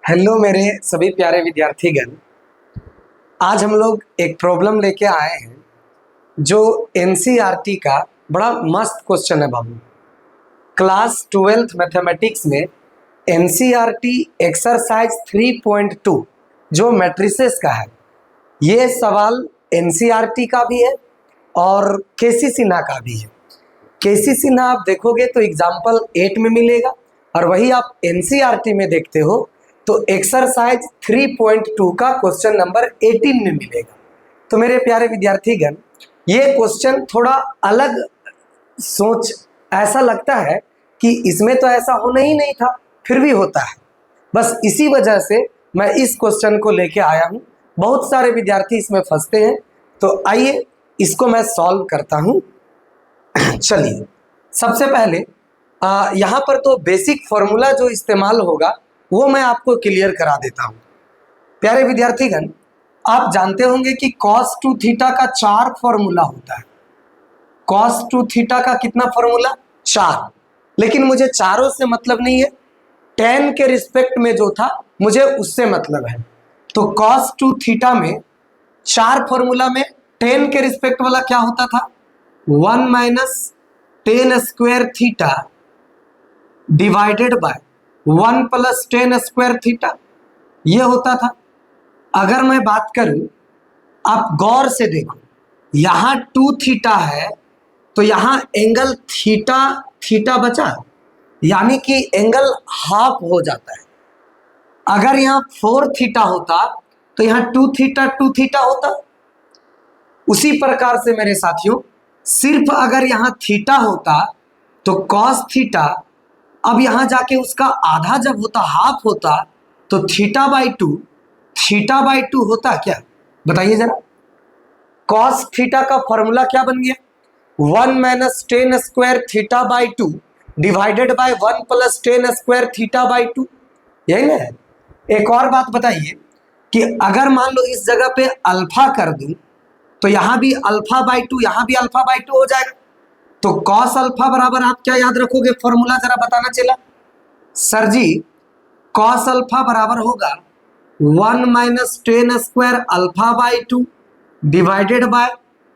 Hello मेरे सभी प्यारे विद्यार्थीगण। आज हम लोग एक प्रॉब्लम लेके आए हैं जो एनसीईआरटी का बड़ा मस्त क्वेश्चन है बाबू। क्लास 12th मैथमेटिक्स में एनसीईआरटी एक्सरसाइज 3.2 जो मैट्रिसेस का है, ये सवाल एनसीईआरटी का भी है और केसी सिन्हा का भी है। केसी सिन्हा आप देखोगे तो एग्जाम्पल 8 में मिलेगा और वही आप एनसीईआरटी में देखते हो तो एक्सरसाइज 3.2 का क्वेश्चन नंबर 18 में मिलेगा। तो मेरे प्यारे विद्यार्थीगण, ये क्वेश्चन थोड़ा अलग सोच, ऐसा लगता है कि इसमें तो ऐसा होना ही नहीं था, फिर भी होता है। बस इसी वजह से मैं इस क्वेश्चन को लेके आया हूँ। बहुत सारे विद्यार्थी इसमें फंसते हैं, तो आइए इसको मैं सॉल्व करता हूँ। चलिए, सबसे पहले यहाँ पर तो बेसिक फॉर्मूला जो इस्तेमाल होगा वो मैं आपको क्लियर करा देता हूँ। प्यारे विद्यार्थीगण, आप जानते होंगे कि cos 2 थीटा का 4 फॉर्मूला होता है। cos 2 थीटा का कितना फॉर्मूला? 4। लेकिन मुझे चारों से मतलब नहीं है, tan के रिस्पेक्ट में जो था मुझे उससे मतलब है। तो cos 2 थीटा में 4 फॉर्मूला में tan के रिस्पेक्ट वाला क्या होता था? 1 minus tan square theta divided by 1 plus tan square theta, ये होता था। अगर मैं बात करूं, आप गौर से देखो, यहां 2 थीटा है तो यहां एंगल थीटा थीटा बचा, यानी कि एंगल हाफ हो जाता है। अगर यहां 4 थीटा होता तो यहां 2 थीटा होता। उसी प्रकार से मेरे साथियों, सिर्फ अगर यहां थीटा होता तो cos थीटा, अब यहां जाके उसका आधा जब होता, हाफ होता, तो थीटा बाई टू होता क्या? बताइए जरा। cos थीटा का फॉर्मूला क्या बन गया? 1 minus tan square theta by 2 divided by 1 plus tan square theta by 2, यही ना है। एक और बात बताइए कि अगर मान लो इस जगह पे अल्फा कर दूं तो यहां भी अल्फा बाई 2, यहां भी अल्फा बाई 2 हो जाएगा। तो cos अल्फा बराबर आप क्या याद रखोगे? फॉर्मूला जरा बताना चला सर जी। cos अल्फा बराबर होगा 1 minus tan square alpha by 2 divided by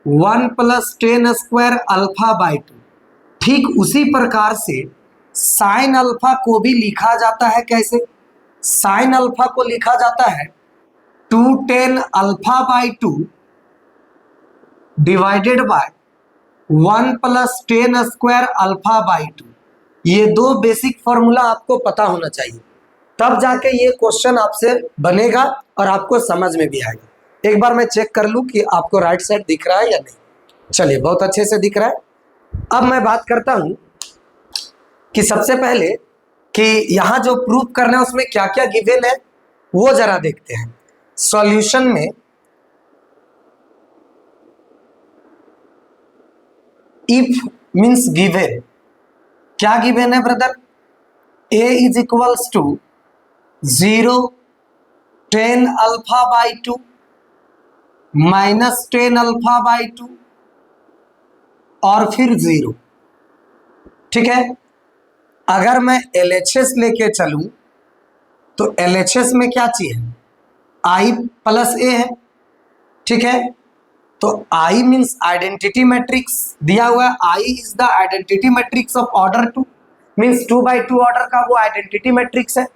1 plus tan square alpha by 2। ठीक उसी प्रकार से साइन अल्फा को भी लिखा जाता है। कैसे? साइन अल्फा को लिखा जाता है 2 tan alpha by 2 divided by 1 plus tan square alpha by 2। ये दो बेसिक फॉर्मूला आपको पता होना चाहिए, तब जाके ये क्वेश्चन आपसे बनेगा और आपको समझ में भी आएगा। एक बार मैं चेक कर लूं कि आपको राइट साइड दिख रहा है या नहीं। चलिए, बहुत अच्छे से दिख रहा है। अब मैं बात करता हूं कि सबसे पहले कि यहां जो प्रूफ करना है उसमें क्या क्या गिवन है वो जरा देखते हैं। सॉल्यूशन में इफ मीन्स गिवन, क्या गिवन है brother? a is equals to 0 tan alpha by 2 minus tan alpha by 2 और फिर 0। ठीक है। अगर मैं LHS लेके चलूं तो LHS में क्या चाहिए? I प्लस a है। ठीक है, तो I मीन्स आइडेंटिटी मैट्रिक्स दिया हुआ है। I is the identity matrix of order 2, means 2 by 2 order का वो आइडेंटिटी मैट्रिक्स है।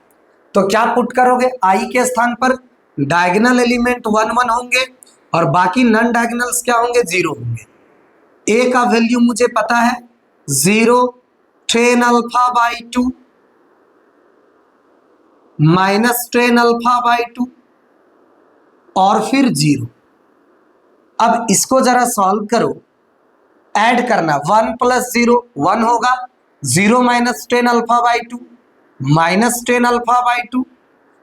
तो क्या पुट करोगे? I के स्थान पर डायगोनल एलिमेंट 1 1 होंगे और बाकी नॉन डायगोनल्स क्या होंगे? 0 होंगे। A का वैल्यू मुझे पता है 0 tan alpha by 2 minus tan alpha by 2 और फिर 0। अब इसको जरा सॉल्व करो, ऐड करना। 1 प्लस 0 1 होगा, 0 minus tan alpha by 2 minus tan alpha by 2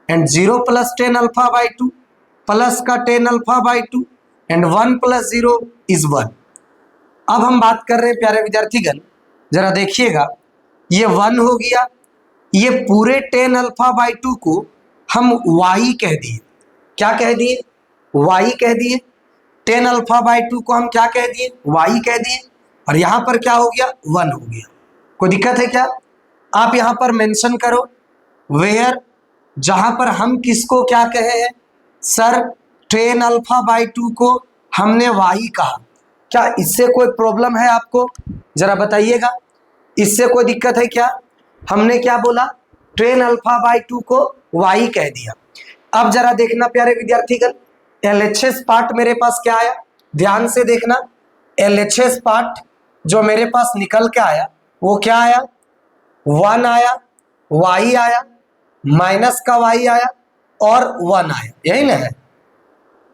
and 0 plus tan alpha by 2 plus का tan alpha by 2 and 1 plus 0 is 1। अब हम बात कर रहे हैं प्यारे विद्यार्थीगण, जरा देखिएगा, ये 1 हो गया। ये पूरे tan अल्फा बाई 2 को हम y कह दिए। क्या कह दिए? y कह दिए। tan अल्फा बाई 2 को हम क्या कह दिए? y कह दिए। और यहां पर क्या हो गया? 1 हो गया। कोई दिक्कत है क्या? आप यहां पर मेंशन करो वेयर जहां पर हम किसको क्या कहे हैं सर, tan अल्फा बाई 2 को हमने y कहा। क्या इससे कोई प्रॉब्लम है आपको, जरा बताइएगा, इससे कोई दिक्कत है क्या? हमने क्या बोला, tan अल्फा बाई 2 को y कह दिया। अब जरा देखना प्यारे विद्यार्थीगण, LHS पार्ट मेरे पास क्या आया, ध्यान से देखना। LHS पार्ट जो मेरे पास निकल के आया वो क्या आया, 1 आया, y आया, माइनस का y आया और 1 आया, यही ना है।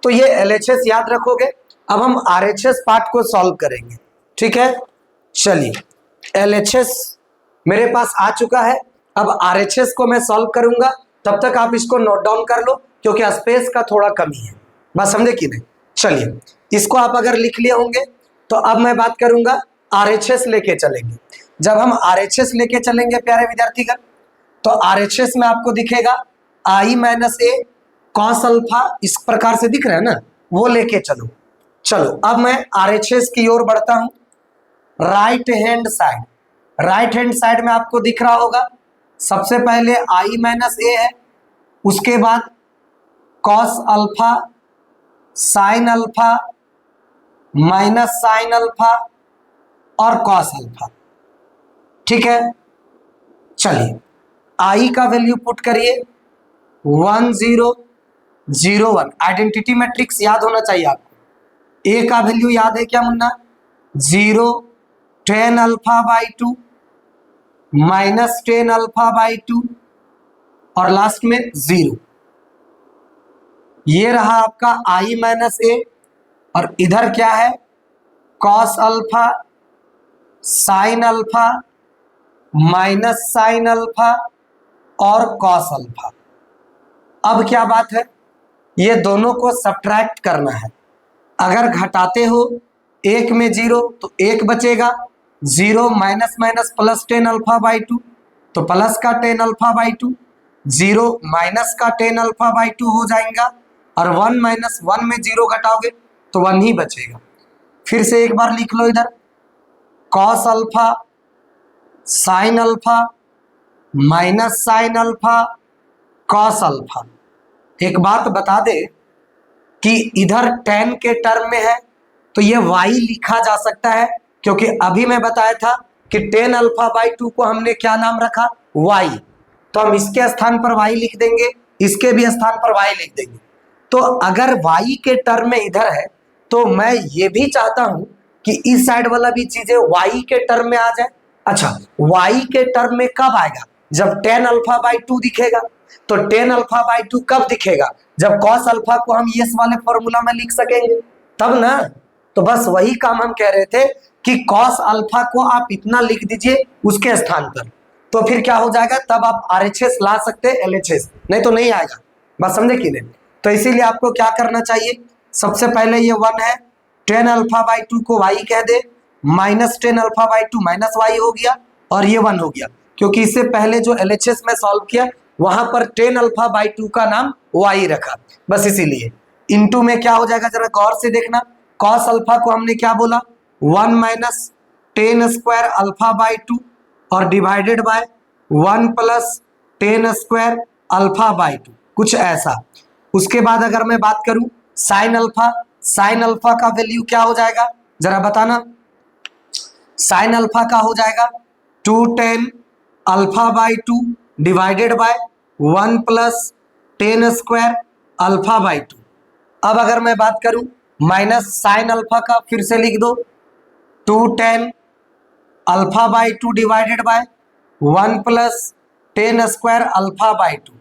तो ये LHS याद रखोगे। अब हम RHS पार्ट को सॉल्व करेंगे, ठीक है। चलिए, LHS मेरे पास आ चुका है, अब RHS को मैं सॉल्व करूंगा। तब तक आप इसको नोट डाउन कर लो क्योंकि स्पेस का थोड़ा कमी है, बात समझे कि नहीं। चलिए, इसको आप अगर लिख लिए होंगे तो अब मैं बात करूंगा RHS लेके चलेंगे। जब हम RHS लेके चलेंगे प्यारे विद्यार्थीगण, तो RHS में आपको दिखेगा I minus A cos alpha, इस प्रकार से दिख रहा है ना, वो लेके चलो। चलो अब मैं RHS की ओर बढ़ता हूं। Right hand side, right hand side में आपको दिख रहा होगा, सबसे पहले I माइनस ए है, उसके बाद cos alpha, sine alpha, minus sine alpha और कॉस अल्फा, ठीक है। चलिए, आई का वैल्यू पुट करिए 1 0 0 1। आइडेंटिटी मैट्रिक्स याद होना चाहिए आपको। ए का वैल्यू याद है क्या Munna, 0 tan alpha by 2 minus tan alpha by 2 और लास्ट में 0। ये रहा आपका आई माइनस ए और इधर क्या है, cos alpha, sine alpha, minus sine alpha और कॉस अल्फा। अब क्या बात है, ये दोनों को सब्ट्रैक्ट करना है। अगर घटाते हो एक में 0 तो 1 बचेगा, 0 minus minus plus tan alpha by 2 तो प्लस का tan अल्फा बाई 2, 0 माइनस का tan अल्फा बाई 2 हो जाएगा और 1 माइनस 1 में 0 घटाओगे तो 1 ही बचेगा। फिर से एक बार लिख लो इधर, cos alpha, sine alpha, minus sine alpha, cos alpha. एक बात बता दे कि इधर tan के टर्म में है तो ये y लिखा जा सकता है, क्योंकि अभी मैं बताया था कि tan अल्फा बाई 2 को हमने क्या नाम रखा, y। तो हम इसके स्थान पर y लिख देंगे, इसके भी स्थान पर y लिख देंगे। तो अगर y के टर्म में इधर है तो मैं ये भी चाहता हूं कि इस साइड वाला भी चीजें y के टर्म में आ जाए। अच्छा, y के टर्म में कब आएगा, जब tan अल्फा बाई 2 दिखेगा। तो tan अल्फा बाई 2 कब दिखेगा, जब cos अल्फा को हम इस वाले फॉर्मूला में लिख सकेंगे तब ना। तो बस वही काम हम कह रहे थे कि cos अल्फा को आप इतना लिख दीजिए उसके स्थान पर, तो फिर क्या हो जाएगा, तब आप RHS ला सकते हैं LHS, नहीं तो नहीं आएगा। बात समझे कि नहीं। तो इसीलिए आपको क्या करना चाहिए, सबसे पहले ये 1 है, tan अल्फा बाई 2 को y कह दे, minus tan alpha by 2 minus y हो गया और ये 1 हो गया, क्योंकि इससे पहले जो LHS में सॉल्व किया वहां पर tan अल्फा बाई 2 का नाम y रखा, बस इसीलिए। इनटू में क्या हो जाएगा, जरा गौर से देखना, cos अल्फा को हमने क्या बोला, 1 minus tan square alpha by 2 और divided by 1 plus tan square alpha by 2, कुछ ऐसा। उसके बाद अगर मैं बात करूं साइन अल्फा, साइन अल्फा का वैल्यू क्या हो जाएगा, जरा बताना। साइन अल्फा का हो जाएगा 2 tan alpha by 2 divided by 1 plus tan square alpha by 2। अब अगर मैं बात करूं माइनस साइन अल्फा का, फिर से लिख दो 2 tan alpha by 2 divided by 1 plus tan square alpha by 2।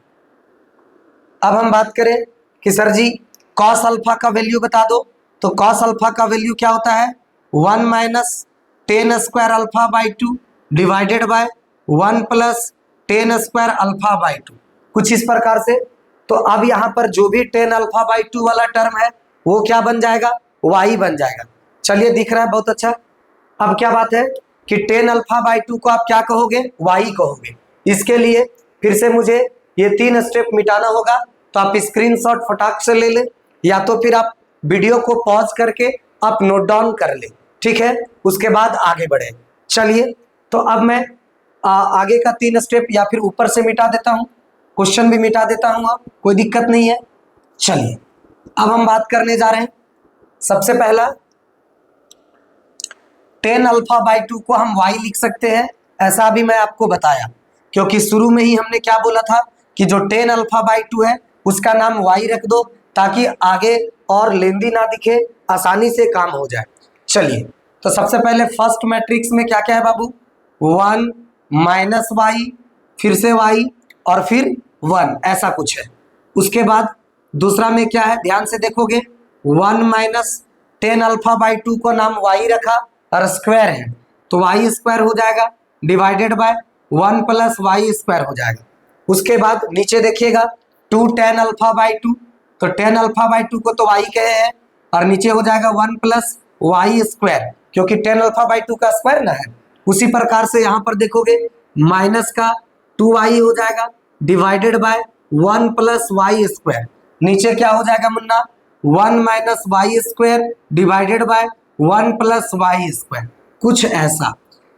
अब हम बात करें कि सर जी cos अल्फा का वैल्यू बता दो, तो cos अल्फा का वैल्यू क्या होता है, 1 minus tan square alpha by 2 divided by 1 plus tan square alpha by 2, कुछ इस प्रकार से। तो अब यहाँ पर जो भी tan अल्फा बाई 2 वाला टर्म है वो क्या बन जाएगा, y बन जाएगा। चलिए, दिख रहा है, बहुत अच्छा। अब क्या बात है कि tan अल्फा बाई 2 को आप क्या कहोगे, y कहोगे। इसके लिए फिर से मुझे ये 3 स्टेप मिटाना होगा, तो आप स्क्रीनशॉट फटाक से ले ले, या तो फिर आप वीडियो को पॉज करके आप नोट डाउन कर ले, ठीक है, उसके बाद आगे बढ़े। चलिए, तो अब मैं आगे का 3 स्टेप या फिर ऊपर से मिटा देता हूं। क्वेश्चन भी मिटा देता हूं, अब कोई दिक्कत नहीं है। चलिए अब हम बात करने जा रहे हैं। सबसे पहला 10 अल्फा बाई 2 को हम y लिख सकते हैं, ऐसा भी मैं आपको बताया, क्योंकि शुरू में ही हमने क्या बोला था कि जो 10 अल्फा बाई 2 है उसका नाम y रख दो, ताकि आगे और लेंदी ना दिखे, आसानी से काम हो जाए। चलिए तो सबसे पहले फर्स्ट मैट्रिक्स में क्या क्या है बाबू, 1 माइनस वाई, फिर से y और फिर 1, ऐसा कुछ है। उसके बाद दूसरा में क्या है, ध्यान से देखोगे, 1 माइनस 10 अल्फा बाई 2 को नाम y रखा और स्क्वायर है, तो वाई स्क्वायर हो जाएगा divided by 1 plus y square हो जाएगा। उसके बाद नीचे देखिएगा 2 10 अल्फा बाई 2, तो 10 अल्फा बाई 2 को तो y कहे हैं, और नीचे हो जाएगा 1 प्लस वाई स्क्वायर, क्योंकि 10 अल्फा बाई 2 का स्क्वायर ना है। उसी प्रकार से यहाँ पर देखोगे माइनस का 2y हो जाएगा divided by 1 plus y square, नीचे क्या हो जाएगा मुन्ना, 1 minus y square divided by 1 plus y square, कुछ ऐसा।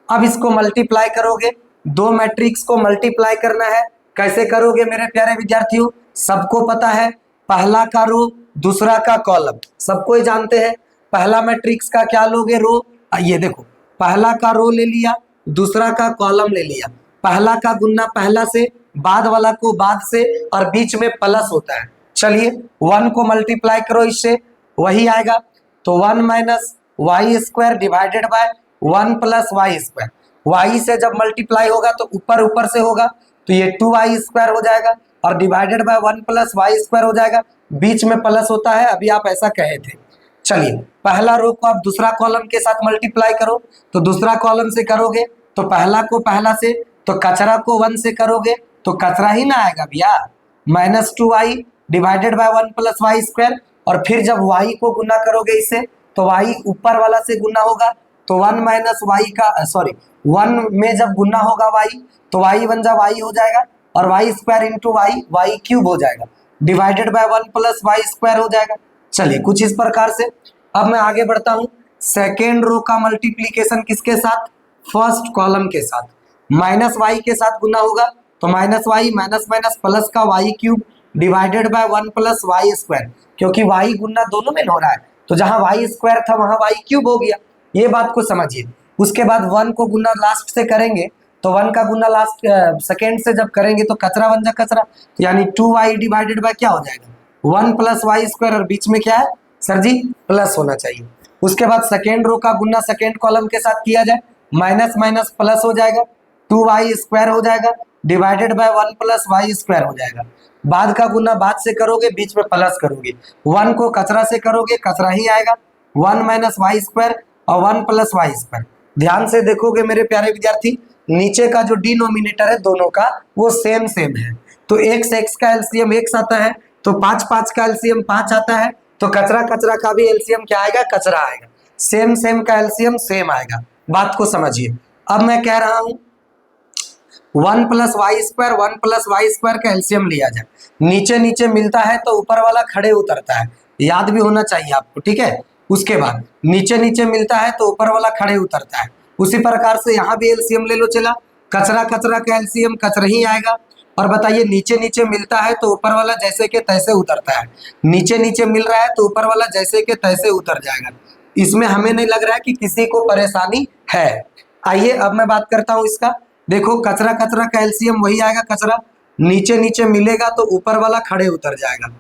अब इसको मल्टीप्लाई करोगे, दो मैट्रिक्स को मल्टीप्लाई करना है, कैसे करोगे मेरे प्यारे विद्यार्थियों, सबको पता है, पहला का रो दूसरा का कॉलम, सबको ही जानते हैं। पहला मैट्रिक्स का क्या लोगे, रो, ये देखो पहला का रो ले लिया, दूसरा का कॉलम ले लिया, पहला का गुन्ना पहला से, बाद वाला को बाद से, और बीच में प्लस होता है। चलिए 1 को मल्टीप्लाई करो इससे, वही आएगा, तो 1 minus y square divided by 1 plus y square, y से जब मल्टीप्लाई होगा तो ऊपर ऊपर से होगा, तो ये 2y स्क्वायर हो जाएगा और divided by 1 plus y square हो जाएगा, बीच में प्लस होता है, अभी आप ऐसा कहे थे। चलिए पहला रो को आप दूसरा कॉलम के साथ मल्टीप्लाई करो, तो दूसरा कॉलम से करोगे तो पहला को पहला से, तो कचरा को 1 से करोगे तो कचरा ही ना आएगा भैया, minus 2y divided by 1 plus y square, और फिर जब y को गुना करोगे इससे तो y ऊपर वाला से गुना होगा, तो 1 माइनस वाई का सॉरी 1 में जब गुना होगा y, तो y बन जा y हो जाएगा, और y square into y cube हो जाएगा, divided by 1 plus y square हो जाएगा। चलिए कुछ इस प्रकार से। अब मैं आगे बढ़ता हूं, सेकेंड रो का मल्टीप्लीकेशन किसके साथ, फर्स्ट कॉलम के साथ, माइनस वाई के साथ गुना होगा, तो minus y minus minus plus का y cube divided by 1 plus y square, क्योंकि वाई गुना दोनों में हो रहा है, तो जहां वाई स्क्वायर था वहां वाई क्यूब हो गया, ये बात को समझिए। उसके बाद 1 को गुना लास्ट से करेंगे, तो 1 का गुना लास्ट सेकेंड से जब करेंगे तो कचरा बन जा कचरा, तो यानी 2y डिवाइडेड बाय क्या हो जाएगा, 1 प्लस वाई स्क्वायर, और बीच में क्या है सर जी, प्लस होना चाहिए। उसके बाद सेकेंड रो का गुना सेकेंड कॉलम के साथ किया जाए, माइनस माइनस प्लस हो जाएगा, 2y स्क्वायर हो जाएगा divided by 1 plus y square हो जाएगा। बाद का गुना बाद से करोगे, बीच में प्लस करोगे, 1 को कचरा से करोगे कचरा ही आएगा, 1 माइनस वाई स्क्वायर और 1 प्लस वाई स्क्वायर। ध्यान से देखोगे मेरे प्यारे विद्यार्थी, नीचे का जो डिनोमिनेटर है दोनों का वो सेम सेम है, तो एक से x का एलसीएम x आता है, तो 5 5 का एलसीएम 5 आता है, तो कचरा कचरा का भी एलसीएम क्या आएगा, कचरा आएगा, सेम सेम का एलसीएम सेम आएगा, बात को समझिए। अब मैं कह रहा हूं 1 plus y square 1 plus y square का एलसीएम लिया जाए, नीचे नीचे मिलता है तो ऊपर वाला खड़े उतरता है, याद भी होना चाहिए आपको, ठीक है। उसके बाद नीचे नीचे मिलता है तो ऊपर वाला खड़े उतरता है, उसी प्रकार से यहाँ भी एलसीएम ले लो, चला कचरा कचरा का एलसीएम कचरा ही आएगा। और बताइए नीचे नीचे मिलता है तो ऊपर वाला जैसे के तैसे उतरता है, नीचे नीचे मिल रहा है तो ऊपर वाला जैसे के तैसे उतर जाएगा, इसमें हमें नहीं लग रहा है कि किसी को परेशानी है। आइए अब मैं बात करता हूँ इसका, देखो कचरा कचरा का एलसीएम वही आएगा, कचरा नीचे नीचे मिलेगा तो ऊपर वाला खड़े उतर जाएगा,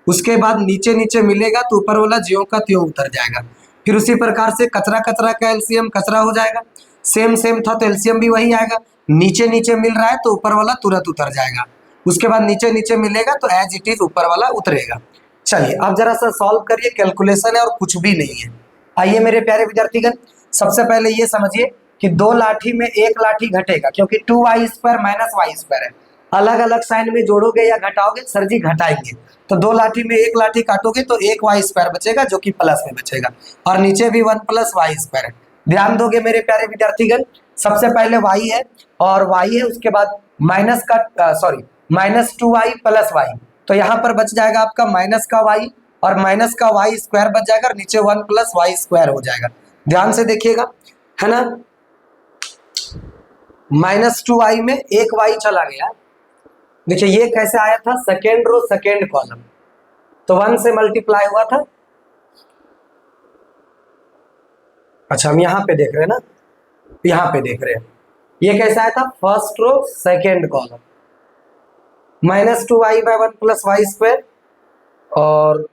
उसके बाद नीचे नीचे मिलेगा तो ऊपर वाला ज्यों का त्यों उतर जाएगा, फिर उसी प्रकार से कचरा कचरा का एलसीएम कचरा हो जाएगा, सेम सेम था तो एलसीएम भी वही आएगा, नीचे नीचे मिल रहा है तो ऊपर वाला तुरंत उतर जाएगा, उसके बाद नीचे नीचे मिलेगा तो एज इट इज ऊपर वाला उतरेगा। चलिए अब जरा सा सॉल्व करिए, कैलकुलेशन है और कुछ भी नहीं है। आइए मेरे प्यारे विद्यार्थीगण, सबसे पहले ये समझिए कि दो लाठी में एक लाठी घटेगा, क्योंकि 2y square minus y square है, अलग अलग साइन में जोड़ोगे या घटाओगे, सर जी घटाएंगे, तो दो लाठी में एक लाठी काटोगे तो एक वाई स्क्वायर बचेगा जो कि प्लस में बचेगा, और नीचे भी 1 प्लस वाई स्क्वायर है। ध्यान दोगे मेरे प्यारे विद्यार्थीगण, सबसे पहले y है और y है, उसके बाद माइनस का sorry minus 2y plus Y, तो यहाँ पर बच जाएगा आपका माइनस का y और माइनस का वाई स्क्वायर बच जाएगा, और नीचे 1 प्लस वाई स्क्वायर हो जाएगा। ध्यान से देखिएगा, है ना, माइनस 2y में एक y चला गया, देखिए ये कैसे आया था, सेकेंड रो सेकेंड कॉलम, तो 1 से मल्टीप्लाई हुआ था। अच्छा हम यहाँ पे देख रहे हैं ना, यहाँ पे देख रहे हैं, ये कैसा आया था, first row second column, -2y/1 + y², और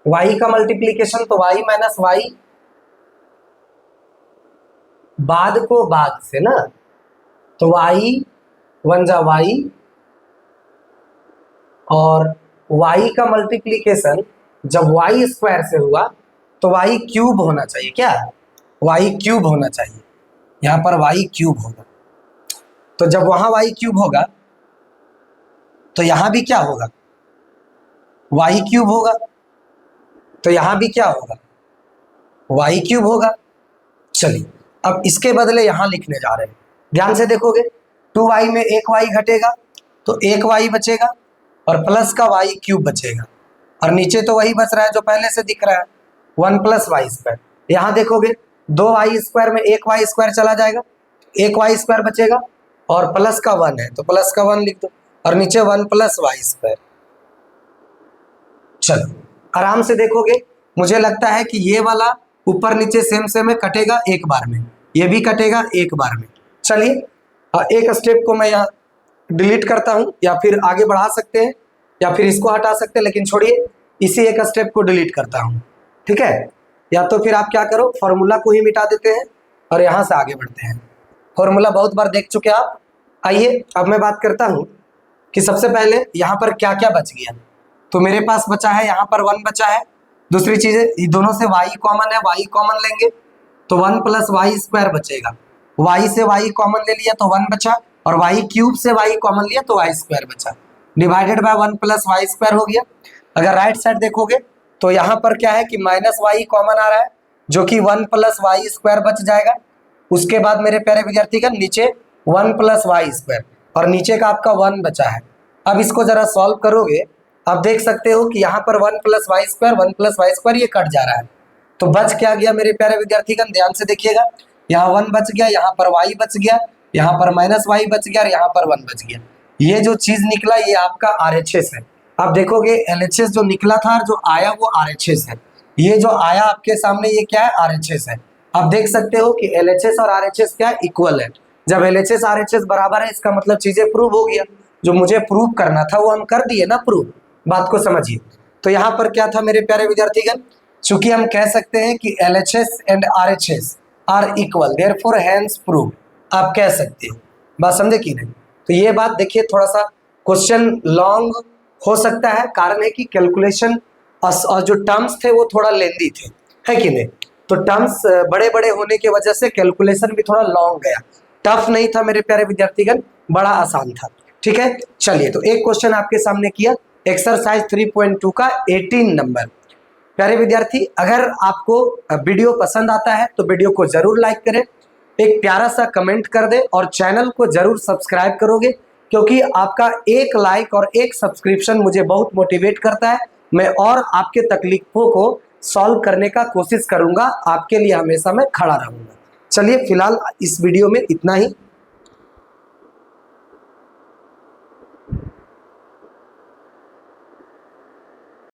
y का मल्टीप्लीकेशन तो y - y, बाद को बाद से ना, तो y 1 जा y, और y का मल्टीप्लीकेशन जब y² से हुआ तो y³ होना चाहिए, क्या y³ होना चाहिए, यहां पर y³ होगा। तो जब वहां y³ होगा तो यहां भी क्या होगा, y³ होगा, तो यहां भी क्या होगा, y³ होगा। चलिए अब इसके बदले यहां लिखने जा रहे हैं, ध्यान से देखोगे, 2y में एक y घटेगा तो एक y बचेगा, और प्लस का y³ बचेगा, और नीचे तो वही बच रहा है जो पहले से दिख रहा है, 1 + y²। यहाँ देखोगे 2y² में एक y² चला जाएगा, एक y² बचेगा, और प्लस का 1 है तो प्लस का 1 लिख दो, और नीचे 1 + y²। चलो आराम से देखोगे, मुझे लगता है कि ये वाला ऊपर नीचे सेम सेम है, कटेगा एक बार में, ये भी कटेगा एक बार में। चलिए एक स्टेप को मैं यहाँ डिलीट करता हूँ, या फिर आगे बढ़ा सकते हैं, या फिर इसको हटा सकते हैं, लेकिन छोड़िए इसी एक स्टेप को डिलीट करता हूँ, ठीक है। या तो फिर आप क्या करो, फॉर्मूला को ही मिटा देते हैं और यहाँ से आगे बढ़ते हैं। फॉर्मूला बहुत बार देख चुके आप। आइए अब मैं बात करता हूँ कि सबसे पहले यहाँ पर क्या क्या बच गया। तो मेरे पास बचा है, यहाँ पर 1 बचा है। दूसरी चीज है, दोनों से y कॉमन है, y कॉमन लेंगे तो 1 + y² बचेगा, y से y कॉमन ले लिया तो 1 बचा, और y³ से y कॉमन लिया तो y² बचा, डिवाइडेड बाय 1 + y² हो गया। अगर राइट साइड देखोगे तो यहाँ पर क्या है कि -y कॉमन आ रहा है, जो कि 1 + y² बच जाएगा। उसके बाद मेरे प्यारे विद्यार्थीगण नीचे 1 + y², और नीचे का आपका 1 बचा है। अब इसको जरा सॉल्व करोगे, आप देख सकते हो कि यहाँ पर 1 + y², 1 + y² ये कट जा रहा है, तो बच क्या गया मेरे प्यारे विद्यार्थीगण, ध्यान से देखिएगा, यहाँ 1 बच गया, यहाँ पर y बच गया, यहाँ पर -y बच गया, और यहाँ पर 1 बच गया। ये जो चीज निकला ये आपका RHS है। आप देखोगे LHS जो निकला था और जो आया वो RHS है। ये जो आया आपके सामने ये क्या है, RHS है। आप देख सकते हो कि LHS और RHS क्या है, इक्वल है। जब LHS RHS बराबर है इसका मतलब चीजें प्रूव हो गया, जो मुझे प्रूव करना था वो हम कर दिए ना प्रूव, बात को समझिए। तो यहाँ पर क्या था मेरे प्यारे विद्यार्थीगण, चूंकि हम कह सकते हैं कि LHS and RHS are equal, therefore hence prove, आप कह सकते हो, बात समझे कि नहीं। तो ये बात देखिए, थोड़ा सा क्वेश्चन लॉन्ग हो सकता है, कारण है कि कैलकुलेशन और जो टर्म्स थे वो थोड़ा लेंदी थे, है कि नहीं। तो टर्म्स बड़े बड़े होने की वजह से कैलकुलेशन भी थोड़ा लॉन्ग गया, टफ नहीं था मेरे प्यारे विद्यार्थीगण, बड़ा आसान था, ठीक है। चलिए तो एक क्वेश्चन आपके सामने किया, एक्सरसाइज 3.2 का 18 नंबर। प्यारे विद्यार्थी, अगर आपको वीडियो पसंद आता है तो वीडियो को जरूर लाइक करें, एक प्यारा सा कमेंट कर दे, और चैनल को जरूर सब्सक्राइब करोगे, क्योंकि आपका एक लाइक और एक सब्सक्रिप्शन मुझे बहुत मोटिवेट करता है। मैं और आपके तकलीफों को सॉल्व करने का कोशिश करूंगा, आपके लिए हमेशा मैं खड़ा रहूंगा। चलिए फिलहाल इस वीडियो में इतना ही।